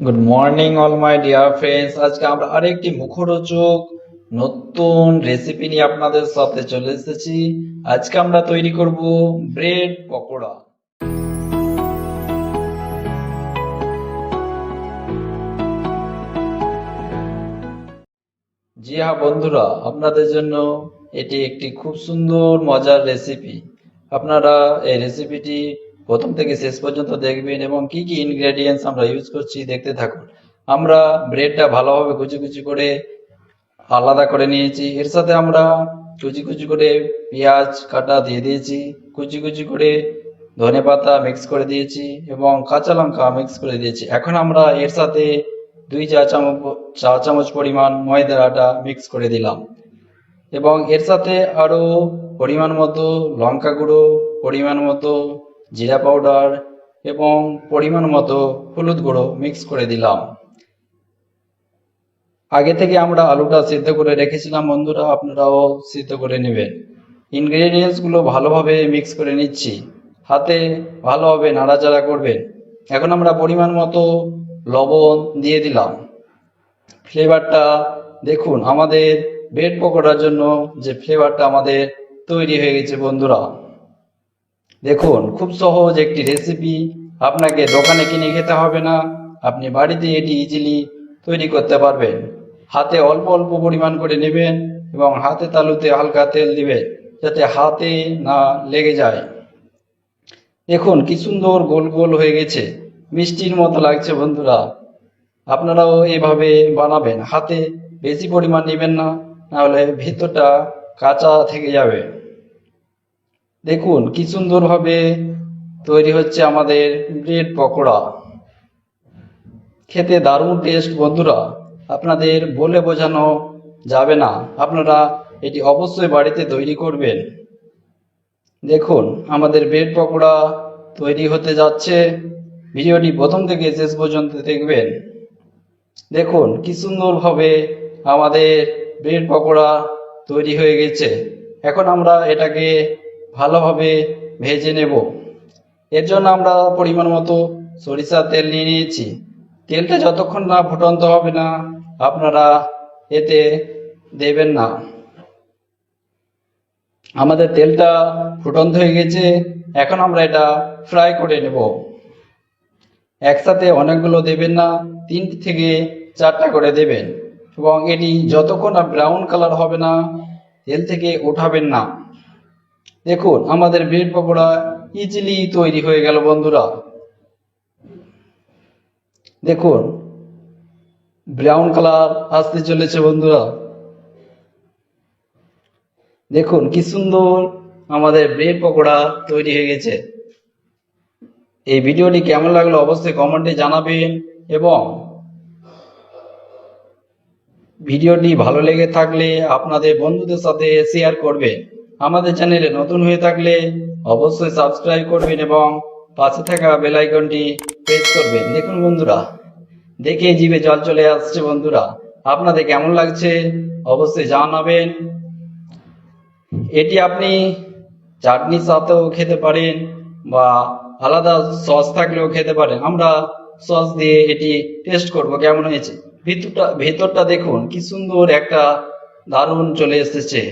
Good morning all my dear friends. আজকে আমরা আরেকটি মুখরোচক নতুন রেসিপি নিয়ে আপনাদের সাথে চলে এসেছি। আজকে আমরা তৈরি করব ব্রেড পকোড়া। জি হ্যাঁ বন্ধুরা, আপনাদের জন্য এটি একটি খুব সুন্দর মজার রেসিপি। আপনারা এই রেসিপিটি প্রথম থেকে শেষ পর্যন্ত দেখবেন এবং কি কি ইনগ্রেডিয়েন্টস আমরা ইউজ করছি দেখতে থাকুন। আমরা ব্রেডটা ভালোভাবে কুচি কুচি করে আলাদা করে নিয়েছি। এর সাথে আমরা কুচি কুচি করে পেঁয়াজ কাটা দিয়ে দিয়েছি, কুচি কুচি করে ধনেপাতা মিক্স করে দিয়েছি এবং কাঁচা লঙ্কা মিক্স করে দিয়েছি। এখন আমরা এর সাথে 2 চা চামচ পরিমাণ ময়দার আটা মিক্স করে দিলাম এবং এর সাথে আরো পরিমাণ মতো লঙ্কা গুঁড়ো, পরিমাণ মতো জিরা পাউডার এবং পরিমাণ মতো হলুদ গুঁড়ো মিক্স করে দিলাম। আগে থেকে আমরা আলুটা সিদ্ধ করে রেখেছিলাম বন্ধুরা, আপনারাও সিদ্ধ করে নেবেন। ইনগ্রেডিয়েন্টস গুলো ভালোভাবে মিক্স করে নিচ্ছি, হাতে ভালোভাবে নাড়াচাড়া করবেন। এখন আমরা পরিমাণ মতো লবণ দিয়ে দিলাম। ফ্লেভারটা দেখুন, আমাদের ব্রেড পকোড়ার জন্য যে ফ্লেভারটা আমাদের তৈরি হয়ে গেছে বন্ধুরা। দেখুন, খুব সহজ একটি রেসিপি, আপনাকে দোকানে কিনে খেতে হবে না, আপনি বাড়িতে এটি ইজিলি তৈরি করতে পারবেন। হাতে অল্প অল্প পরিমাণ করে নেবেন এবং হাতে তালুতে হালকা তেল দিবেন যাতে হাতে না লেগে যায়। দেখুন কি সুন্দর গোল গোল হয়ে গেছে, মিষ্টির মতো লাগছে বন্ধুরা। আপনারাও এভাবে বানাবেন, হাতে বেশি পরিমাণ নেবেন না, নাহলে ভেতরটা কাঁচা থেকে যাবে। দেখুন কি সুন্দরভাবে তৈরি হচ্ছে আমাদের ব্রেড পকোড়া। খেতে দারুণ টেস্ট বন্ধুরা, আপনাদের বলে বোঝানো যাবে না। আপনারা এটি অবশ্যই বাড়িতে তৈরি করবেন। দেখুন আমাদের ব্রেড পকোড়া তৈরি হতে যাচ্ছে। ভিডিওটি প্রথম থেকে শেষ পর্যন্ত দেখবেন। দেখুন কি সুন্দরভাবে আমাদের ব্রেড পকোড়া তৈরি হয়ে গেছে। এখন আমরা এটাকে ভালোভাবে ভেজে নেব। এর জন্য আমরা পরিমাণ মতো সরিষার তেল নিয়ে নিয়েছি। তেলটা যতক্ষণ না ফুটন্ত হবে না আপনারা এতে দেবেন না। আমাদের তেলটা ফুটন্ত হয়ে গেছে, এখন আমরা এটা ফ্রাই করে নেব। একসাথে অনেকগুলো দেবেন না, 3 থেকে 4টা করে দেবেন এবং এটি যতক্ষণ না ব্রাউন কালার হবে না তেল থেকে উঠাবেন না। দেখুন আমাদের ব্রেড পকোড়া ইজিলি তৈরি হয়ে গেল বন্ধুরা। দেখুন ব্রাউন কালার আসতে চলেছে বন্ধুরা। দেখুন কি সুন্দর আমাদের ব্রেড পকোড়া তৈরি হয়ে গেছে। এই ভিডিওটি কেমন লাগলো অবশ্যই কমেন্টে জানাবেন এবং ভিডিওটি ভালো লেগে থাকলে আপনাদের বন্ধুদের সাথে শেয়ার করবেন। আমাদের চ্যানেলে নতুন হয়ে থাকলে অবশ্যই সাবস্ক্রাইব করবেন এবং পাশে থাকা বেল আইকনটি প্রেস করবেন। দেখুন বন্ধুরা, দেখে জিভে জল চলে আসছে বন্ধুরা। আপনাদের কেমন লাগছে অবশ্যই জানাবেন। এটি আপনি চাটনির সাথেও খেতে পারেন বা আলাদা সস থাকলেও খেতে পারেন। আমরা সস দিয়ে এটি টেস্ট করব কেমন হয়েছে। ভেতরটা দেখুন কি সুন্দর একটা দারুণ চলে এসেছে।